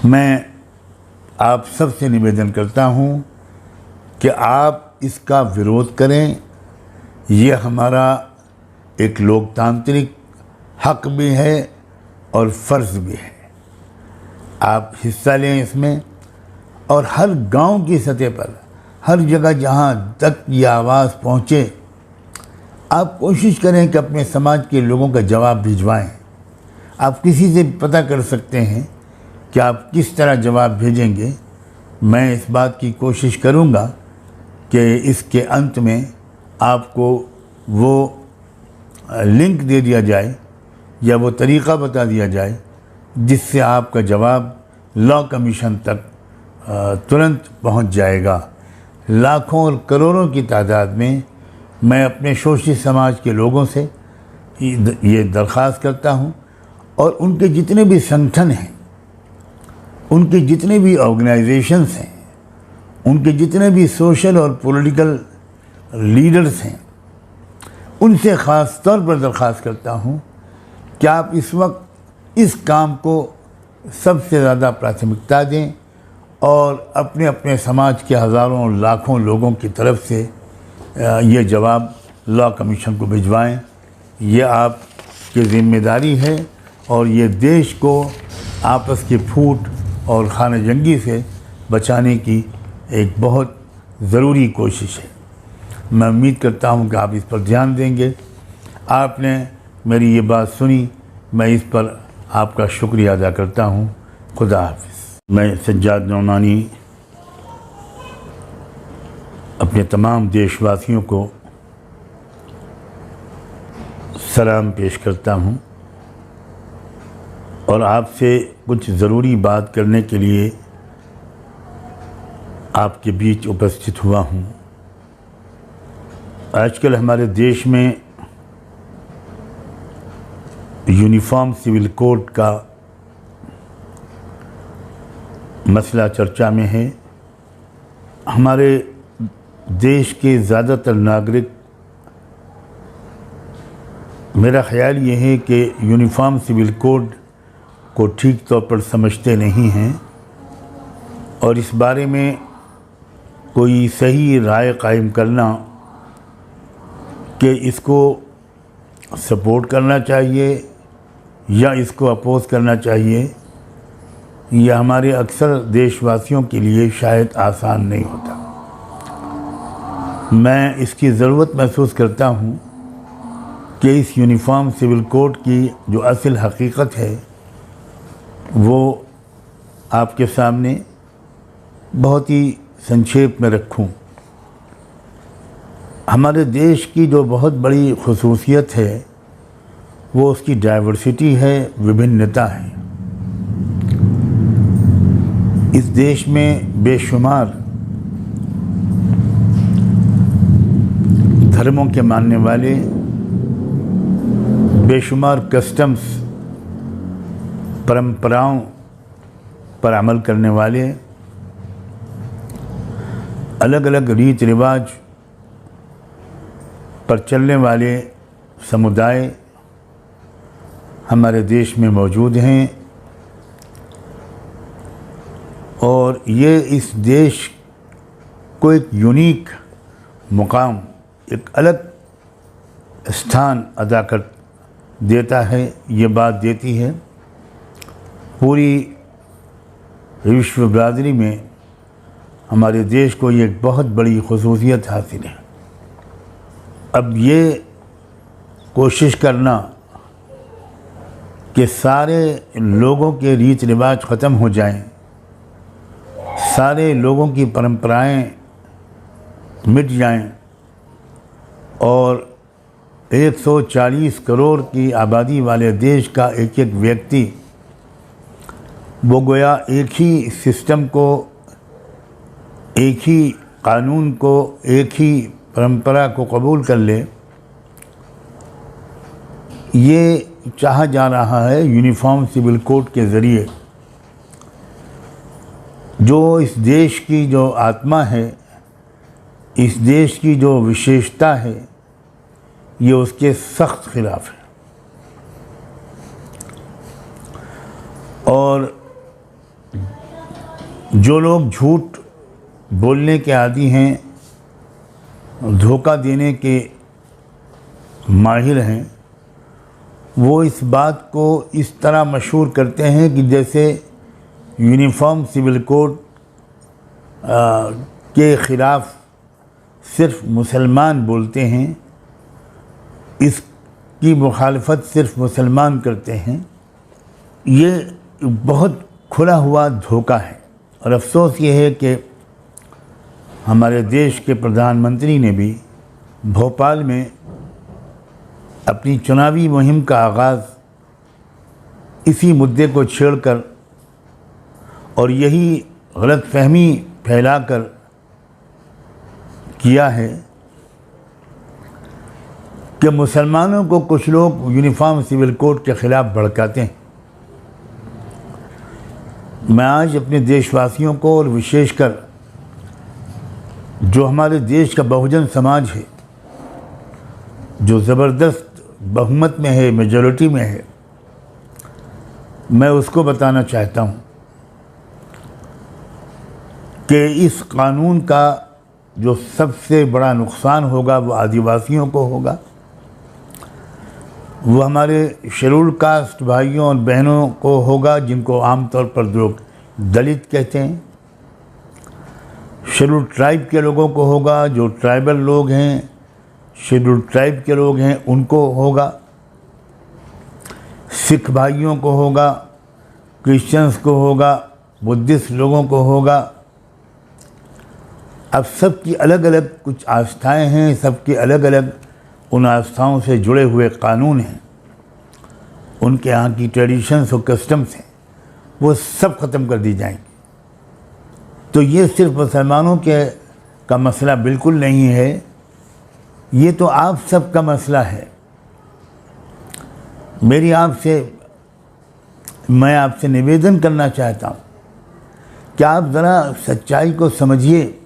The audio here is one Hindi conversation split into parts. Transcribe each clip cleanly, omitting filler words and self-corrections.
मैं आप सबसे निवेदन करता हूँ कि आप इसका विरोध करें। ये हमारा एक लोकतांत्रिक हक भी है और फ़र्ज़ भी है। आप हिस्सा लें इसमें और हर गांव की सतह पर, हर जगह जहां तक ये आवाज़ पहुंचे, आप कोशिश करें कि अपने समाज के लोगों का जवाब भिजवाएं। आप किसी से पता कर सकते हैं कि आप किस तरह जवाब भेजेंगे। मैं इस बात की कोशिश करूंगा कि इसके अंत में आपको वो लिंक दे दिया जाए या वो तरीक़ा बता दिया जाए जिससे आपका जवाब लॉ कमीशन तक तुरंत पहुंच जाएगा। लाखों और करोड़ों की तादाद में मैं अपने शोषित समाज के लोगों से ये दरख्वास्त करता हूं और उनके जितने भी संगठन हैं, उनके जितने भी ऑर्गेनाइजेशंस हैं, उनके जितने भी सोशल और पॉलिटिकल लीडर्स हैं, उनसे ख़ास तौर पर दरख्वास्त करता हूँ कि आप इस वक्त इस काम को सबसे ज़्यादा प्राथमिकता दें और अपने अपने समाज के हज़ारों और लाखों लोगों की तरफ से ये जवाब लॉ कमीशन को भिजवाएं। ये आपकी ज़िम्मेदारी है और ये देश को आपस की फूट और खाना जंगी से बचाने की एक बहुत ज़रूरी कोशिश है। मैं उम्मीद करता हूँ कि आप इस पर ध्यान देंगे। आपने मेरी ये बात सुनी, मैं इस पर आपका शुक्रिया अदा करता हूँ। खुदा हाफिज़। मैं सज्जाद नौमानी अपने तमाम देशवासियों को सलाम पेश करता हूँ और आपसे कुछ ज़रूरी बात करने के लिए आपके बीच उपस्थित हुआ हूँ। आजकल हमारे देश में यूनिफॉर्म सिविल कोड का मसला चर्चा में है। हमारे देश के ज़्यादातर नागरिक, मेरा ख़्याल ये है कि यूनिफॉर्म सिविल कोड को ठीक तौर पर समझते नहीं हैं और इस बारे में कोई सही राय कायम करना कि इसको सपोर्ट करना चाहिए या इसको अपोज़ करना चाहिए, यह हमारे अक्सर देशवासियों के लिए शायद आसान नहीं होता। मैं इसकी ज़रूरत महसूस करता हूँ कि इस यूनिफॉर्म सिविल कोड की जो असल हकीकत है वो आपके सामने बहुत ही संक्षेप में रखूँ। हमारे देश की जो बहुत बड़ी खुसूसियत है वो उसकी डाइवर्सिटी है, विभिन्नता है। इस देश में बेशुमार धर्मों के मानने वाले, बेशुमार कस्टम्स, परंपराओं पर अमल करने वाले, अलग अलग रीति रिवाज पर चलने वाले समुदाय हमारे देश में मौजूद हैं और ये इस देश को एक यूनिक मुकाम, एक अलग स्थान अदा कर देता है। ये बात देती है पूरी विश्व बिरादरी में हमारे देश को ये एक बहुत बड़ी खुसूसियत हासिल है। अब ये कोशिश करना कि सारे लोगों के रीति रिवाज ख़त्म हो जाएं, सारे लोगों की परंपराएं मिट जाएं और 140 करोड़ की आबादी वाले देश का एक एक व्यक्ति वो गोया एक ही सिस्टम को, एक ही कानून को, एक ही परंपरा को कबूल कर ले, ये चाहा जा रहा है यूनिफॉर्म सिविल कोड के ज़रिए। जो इस देश की जो आत्मा है, इस देश की जो विशेषता है, ये उसके सख्त खिलाफ है। और जो लोग झूठ बोलने के आदी हैं, धोखा देने के माहिर हैं, वो इस बात को इस तरह मशहूर करते हैं कि जैसे यूनिफॉर्म सिविल कोड के ख़िलाफ़ सिर्फ मुसलमान बोलते हैं, इसकी मुखालफत सिर्फ मुसलमान करते हैं। ये बहुत खुला हुआ धोखा है। और अफसोस ये है कि हमारे देश के प्रधानमंत्री ने भी भोपाल में अपनी चुनावी मुहिम का आगाज़ इसी मुद्दे को छेड़कर और यही गलतफहमी फैलाकर किया है कि मुसलमानों को कुछ लोग यूनिफॉर्म सिविल कोड के ख़िलाफ़ भड़काते हैं। मैं आज अपने देशवासियों को और विशेषकर जो हमारे देश का बहुजन समाज है, जो ज़बरदस्त बहुमत में है, मेजॉरिटी में है, मैं उसको बताना चाहता हूँ कि इस कानून का जो सबसे बड़ा नुकसान होगा वो आदिवासियों को होगा, वो हमारे शेड्यूल कास्ट भाइयों और बहनों को होगा, जिनको आमतौर पर लोग दलित कहते हैं। शेड्यूल ट्राइब के लोगों को होगा, जो ट्राइबल लोग हैं, शेड्यूल ट्राइब के लोग हैं, उनको होगा। सिख भाइयों को होगा, क्रिश्चियंस को होगा, बुद्धिस्ट लोगों को होगा। अब सबकी अलग अलग कुछ आस्थाएं हैं, सबके अलग अलग उन आस्थाओं से जुड़े हुए कानून हैं, उनके यहाँ की ट्रेडिशंस और कस्टम्स हैं, वो सब ख़त्म कर दी जाएंगी। तो ये सिर्फ मुसलमानों के का मसला बिल्कुल नहीं है, ये तो आप सब का मसला है। मैं आपसे निवेदन करना चाहता हूँ कि आप ज़रा सच्चाई को समझिए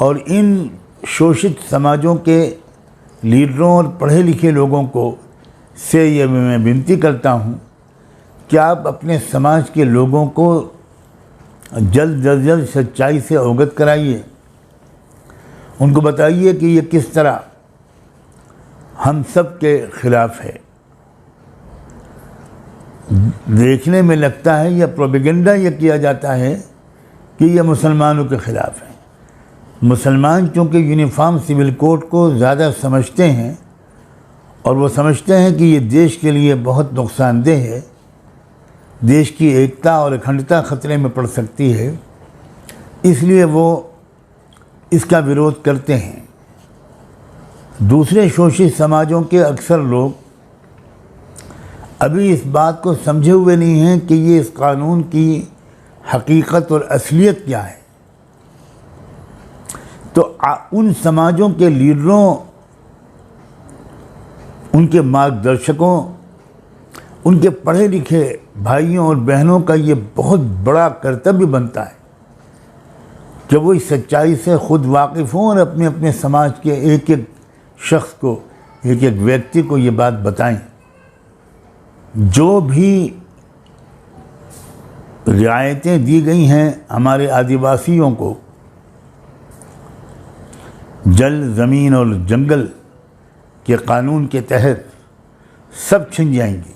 और इन शोषित समाजों के लीडरों और पढ़े लिखे लोगों को से ये मैं विनती करता हूँ कि आप अपने समाज के लोगों को जल्द से जल्द सच्चाई से अवगत कराइए। उनको बताइए कि ये किस तरह हम सब के ख़िलाफ़ है। देखने में लगता है या प्रोपेगेंडा ये किया जाता है कि ये मुसलमानों के ख़िलाफ़ है। मुसलमान चूँकि यूनिफॉर्म सिविल कोड को ज़्यादा समझते हैं और वो समझते हैं कि ये देश के लिए बहुत नुकसानदेह है, देश की एकता और अखंडता खतरे में पड़ सकती है, इसलिए वो इसका विरोध करते हैं। दूसरे शोषित समाजों के अक्सर लोग अभी इस बात को समझे हुए नहीं हैं कि ये इस कानून की हकीकत और असलियत क्या है। तो उन समाजों के लीडरों, उनके मार्गदर्शकों, उनके पढ़े लिखे भाइयों और बहनों का ये बहुत बड़ा कर्तव्य बनता है कि वो इस सच्चाई से खुद वाकिफ़ हों और अपने अपने समाज के एक एक शख्स को, एक एक व्यक्ति को ये बात बताएं। जो भी रियायतें दी गई हैं हमारे आदिवासियों को, जल, ज़मीन और जंगल के कानून के तहत, सब छिन जाएंगी।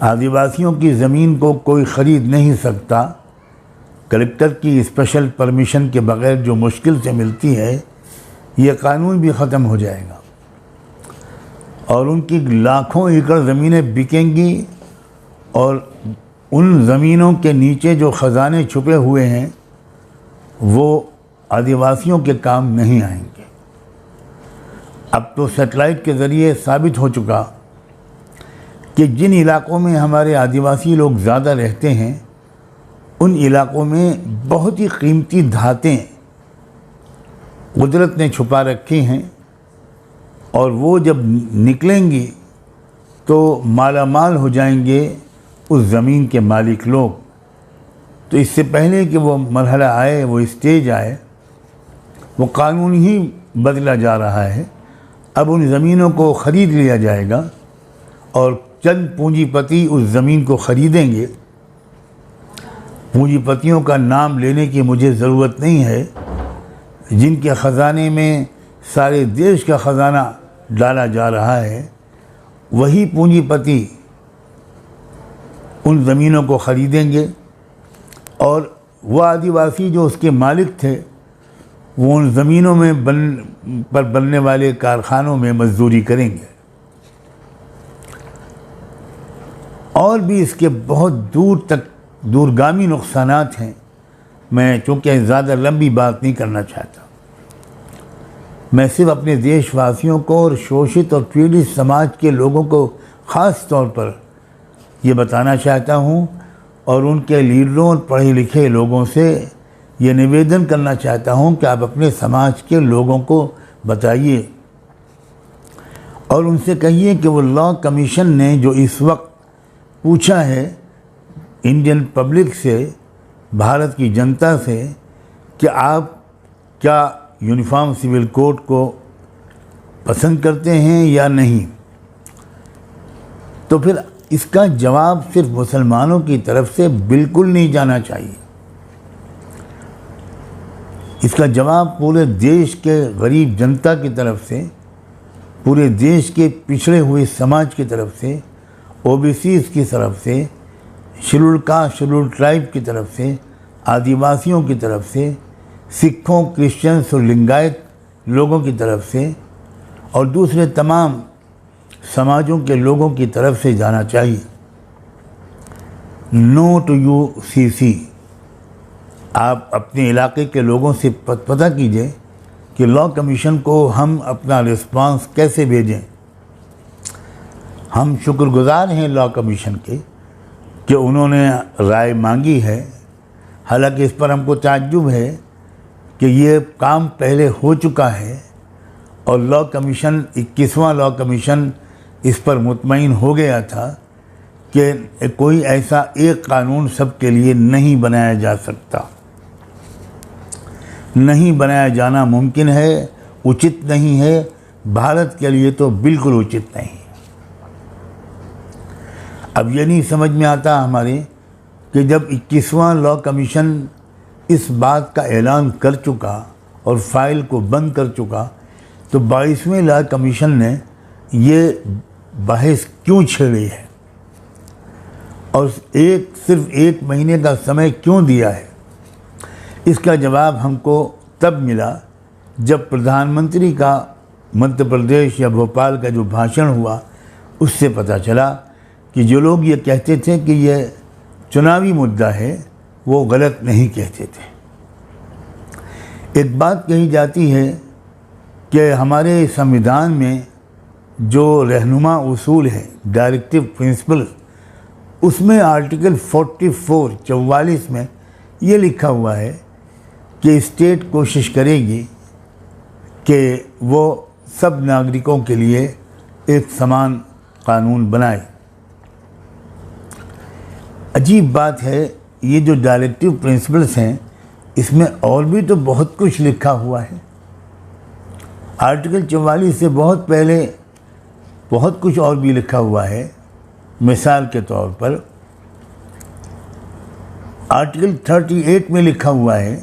आदिवासियों की ज़मीन को कोई ख़रीद नहीं सकता। कलेक्टर की स्पेशल परमिशन के बग़ैर जो मुश्किल से मिलती है, ये कानून भी ख़त्म हो जाएगा और उनकी लाखों एकड़ ज़मीनें बिकेंगी और उन ज़मीनों के नीचे जो ख़जाने छुपे हुए हैं वो आदिवासियों के काम नहीं आएंगे। अब तो सैटेलाइट के ज़रिए साबित हो चुका कि जिन इलाक़ों में हमारे आदिवासी लोग ज़्यादा रहते हैं, उन इलाक़ों में बहुत ही कीमती धातें कुदरत ने छुपा रखी हैं और वो जब निकलेंगी तो मालामाल हो जाएंगे उस ज़मीन के मालिक लोग। तो इससे पहले कि वो मरहला आए, वो स्टेज आए, वो कानून ही बदला जा रहा है। अब उन ज़मीनों को ख़रीद लिया जाएगा और चंद पूंजीपति उस ज़मीन को ख़रीदेंगे पूंजीपतियों का नाम लेने की मुझे ज़रूरत नहीं है, जिनके ख़जाने में सारे देश का ख़जाना डाला जा रहा है, वही पूंजीपति उन ज़मीनों को ख़रीदेंगे और वह आदिवासी जो उसके मालिक थे वो उन ज़मीनों में बनने वाले कारखानों में मजदूरी करेंगे। और भी इसके बहुत दूर तक दूरगामी नुकसानात हैं। मैं चूँकि ज़्यादा लंबी बात नहीं करना चाहता, मैं सिर्फ अपने देशवासियों को और शोषित और पीड़ित समाज के लोगों को ख़ास तौर पर ये बताना चाहता हूँ और उनके लीडरों और पढ़े लिखे लोगों से ये निवेदन करना चाहता हूँ कि आप अपने समाज के लोगों को बताइए और उनसे कहिए कि वो लॉ कमीशन ने जो इस वक्त पूछा है इंडियन पब्लिक से, भारत की जनता से, कि आप क्या यूनिफॉर्म सिविल कोड को पसंद करते हैं या नहीं, तो फिर इसका जवाब सिर्फ मुसलमानों की तरफ से बिल्कुल नहीं जाना चाहिए। इसका जवाब पूरे देश के गरीब जनता की तरफ से, पूरे देश के पिछड़े हुए समाज की तरफ से, ओबीसीज की तरफ से, शेड्यूल कास्ट शेड्यूल ट्राइब की तरफ से, आदिवासियों की तरफ से, सिखों, क्रिश्चियंस और लिंगायत लोगों की तरफ से और दूसरे तमाम समाजों के लोगों की तरफ से जाना चाहिए। No to UCC. आप अपने इलाके के लोगों से पता कीजिए कि लॉ कमीशन को हम अपना रिस्पांस कैसे भेजें। हम शुक्रगुजार हैं लॉ कमीशन के कि उन्होंने राय मांगी है। हालांकि इस पर हमको ताज्जुब है कि ये काम पहले हो चुका है और लॉ कमीशन 21वां लॉ कमीशन इस पर मुतमईन हो गया था कि कोई ऐसा एक कानून सबके लिए नहीं बनाया जा सकता, नहीं बनाया जाना मुमकिन है, उचित नहीं है, भारत के लिए तो बिल्कुल उचित नहीं है। अब ये नहीं समझ में आता हमारे कि जब 21वां लॉ कमीशन इस बात का ऐलान कर चुका और फाइल को बंद कर चुका, तो 22वें लॉ कमीशन ने ये बहस क्यों छेड़ी है और सिर्फ एक महीने का समय क्यों दिया है। इसका जवाब हमको तब मिला जब प्रधानमंत्री का मध्य प्रदेश या भोपाल का जो भाषण हुआ उससे पता चला कि जो लोग ये कहते थे कि ये चुनावी मुद्दा है वो गलत नहीं कहते थे। एक बात कही जाती है कि हमारे संविधान में जो रहनुमा उसूल है, डायरेक्टिव प्रिंसिपल, उसमें आर्टिकल 44 में ये लिखा हुआ है कि स्टेट कोशिश करेगी कि वो सब नागरिकों के लिए एक समान कानून बनाए। अजीब बात है, ये जो डायरेक्टिव प्रिंसिपल्स हैं इसमें और भी तो बहुत कुछ लिखा हुआ है। आर्टिकल 44 से बहुत पहले बहुत कुछ और भी लिखा हुआ है। मिसाल के तौर पर आर्टिकल 38 में लिखा हुआ है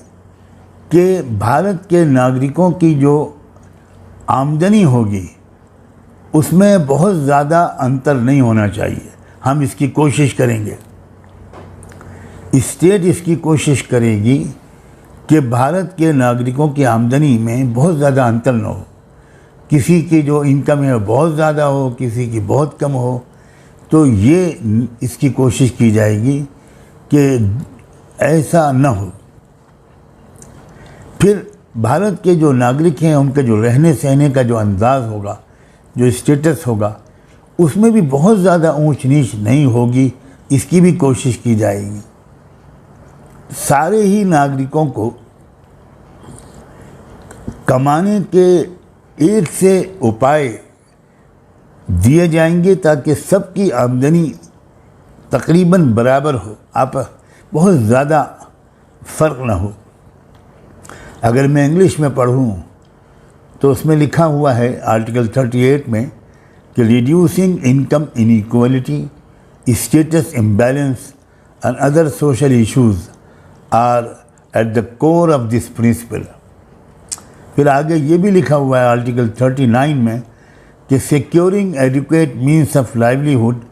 कि भारत के नागरिकों की जो आमदनी होगी उसमें बहुत ज़्यादा अंतर नहीं होना चाहिए। हम इसकी कोशिश करेंगे, स्टेट इसकी कोशिश करेगी कि भारत के नागरिकों की आमदनी में बहुत ज़्यादा अंतर न हो। किसी की जो इनकम है बहुत ज़्यादा हो, किसी की बहुत कम हो, तो ये इसकी कोशिश की जाएगी कि ऐसा न हो। फिर भारत के जो नागरिक हैं उनके जो रहने सहने का जो अंदाज़ होगा, जो स्टेटस होगा, उसमें भी बहुत ज़्यादा ऊंच नीच नहीं होगी, इसकी भी कोशिश की जाएगी। सारे ही नागरिकों को कमाने के एक से उपाय दिए जाएंगे ताकि सबकी आमदनी तकरीबन बराबर हो, आप बहुत ज़्यादा फ़र्क ना हो। अगर मैं इंग्लिश में पढ़ूँ तो उसमें लिखा हुआ है आर्टिकल 38 में कि reducing income inequality, status imbalance and other social issues are at the core of this principle. फिर आगे ये भी लिखा हुआ है आर्टिकल 39 में कि securing adequate means of livelihood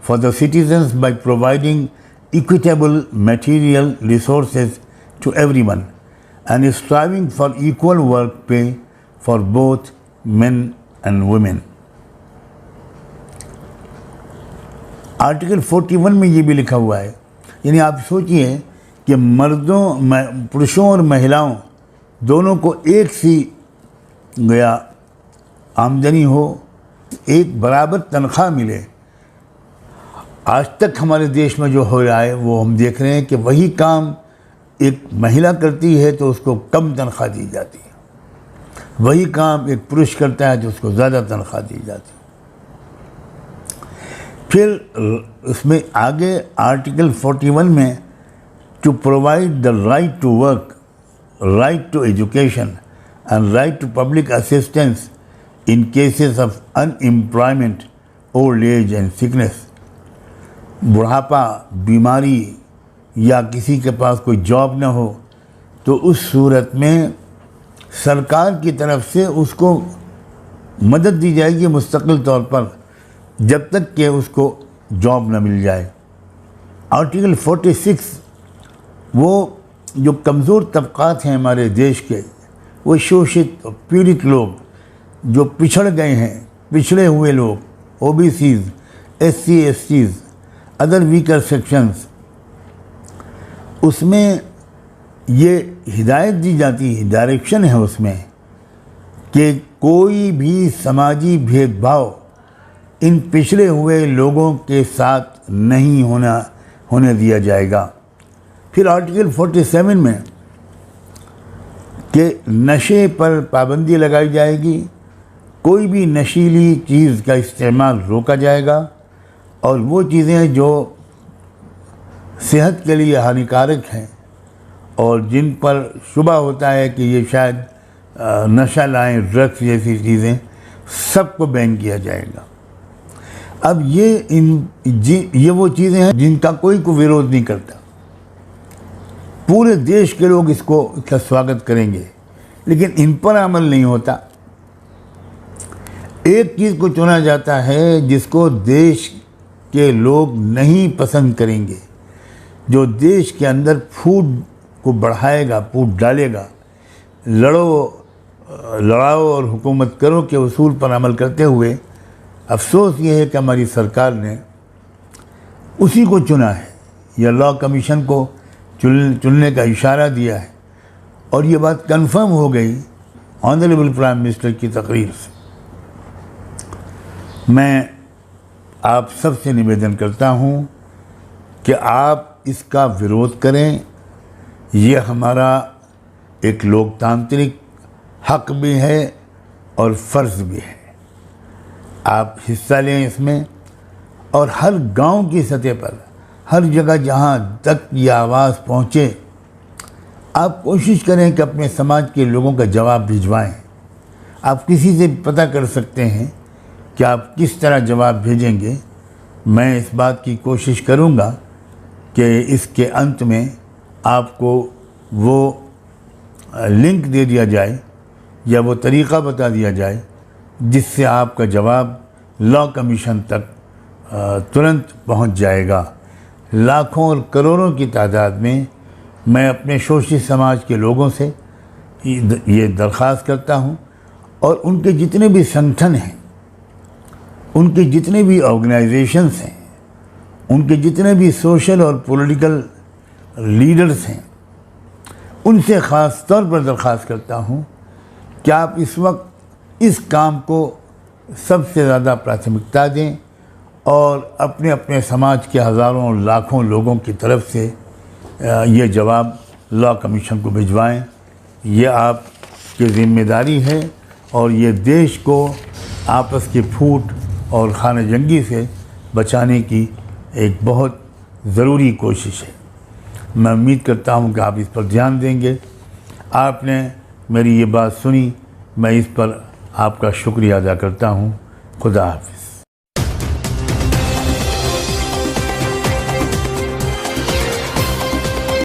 for the citizens by providing equitable material resources to everyone and striving for equal work pay for both men and women. Article 41 में ये भी लिखा हुआ है, यानी आप सोचिए कि पुरुषों और महिलाओं दोनों को एक सी गया आमदनी हो, एक बराबर तनख्वाह मिले। आज तक हमारे देश में जो हो रहा है वो हम देख रहे हैं कि वही काम एक महिला करती है तो उसको कम तनख्वाह दी जाती है, वही काम एक पुरुष करता है तो उसको ज़्यादा तनख्वाह दी जाती है। फिर उसमें आगे आर्टिकल 41 में to provide the right to work, right to education and right to public assistance in cases of unemployment, old age and sickness. बुढ़ापा, बीमारी या किसी के पास कोई जॉब न हो तो उस सूरत में सरकार की तरफ से उसको मदद दी जाएगी मुस्तकिल तौर पर जब तक कि उसको जॉब न मिल जाए। आर्टिकल 46 वो जो कमज़ोर तबक़ात हैं हमारे देश के, वो शोषित पीड़ित लोग जो पिछड़ गए हैं, पिछड़े हुए लोग, ओबीसीज़, SC STs, other weaker sections, उसमें ये हिदायत दी जाती है, डायरेक्शन है उसमें कि कोई भी समाजी भेदभाव इन पिछड़े हुए लोगों के साथ नहीं होने दिया जाएगा। फिर आर्टिकल 47 में कि नशे पर पाबंदी लगाई जाएगी, कोई भी नशीली चीज़ का इस्तेमाल रोका जाएगा और वो चीज़ें जो सेहत के लिए हानिकारक हैं और जिन पर शुबा होता है कि ये शायद नशा लाएं, ड्रग्स जैसी चीज़ें, सबको बैन किया जाएगा। अब ये वो चीज़ें हैं जिनका कोई विरोध नहीं करता, पूरे देश के लोग इसका स्वागत करेंगे, लेकिन इन पर अमल नहीं होता। एक चीज़ को चुना जाता है जिसको देश के लोग नहीं पसंद करेंगे, जो देश के अंदर फूट को बढ़ाएगा, फूट डालेगा, लड़ाओ और हुकूमत करो के उसूल पर अमल करते हुए। अफसोस ये है कि हमारी सरकार ने उसी को चुना है, या लॉ कमीशन को चुनने का इशारा दिया है, और ये बात कंफर्म हो गई ऑनरेबल प्राइम मिनिस्टर की तकरीर से। मैं आप सबसे निवेदन करता हूँ कि आप इसका विरोध करें, ये हमारा एक लोकतांत्रिक हक भी है और फ़र्ज़ भी है। आप हिस्सा लें इसमें, और हर गांव की सतह पर, हर जगह जहां तक ये आवाज़ पहुंचे, आप कोशिश करें कि अपने समाज के लोगों का जवाब भिजवाएं। आप किसी से पता कर सकते हैं कि आप किस तरह जवाब भेजेंगे। मैं इस बात की कोशिश करूंगा कि इसके अंत में आपको वो लिंक दे दिया जाए या वो तरीक़ा बता दिया जाए जिससे आपका जवाब लॉ कमीशन तक तुरंत पहुंच जाएगा। लाखों और करोड़ों की तादाद में मैं अपने शोषित समाज के लोगों से ये दरख्वास्त करता हूं, और उनके जितने भी संगठन हैं, उनके जितने भी ऑर्गेनाइजेशंस हैं, उनके जितने भी सोशल और पॉलिटिकल लीडर्स हैं, उनसे ख़ास तौर पर दरख्वास्त करता हूं कि आप इस वक्त इस काम को सबसे ज़्यादा प्राथमिकता दें और अपने अपने समाज के हज़ारों और लाखों लोगों की तरफ से ये जवाब लॉ कमीशन को भिजवाएं। ये आपकी ज़िम्मेदारी है और ये देश को आपस की फूट और खाने जंगी से बचाने की एक बहुत ज़रूरी कोशिश है। मैं उम्मीद करता हूँ कि आप इस पर ध्यान देंगे। आपने मेरी ये बात सुनी, मैं इस पर आपका शुक्रिया अदा करता हूँ। खुदा हाफ़िज़।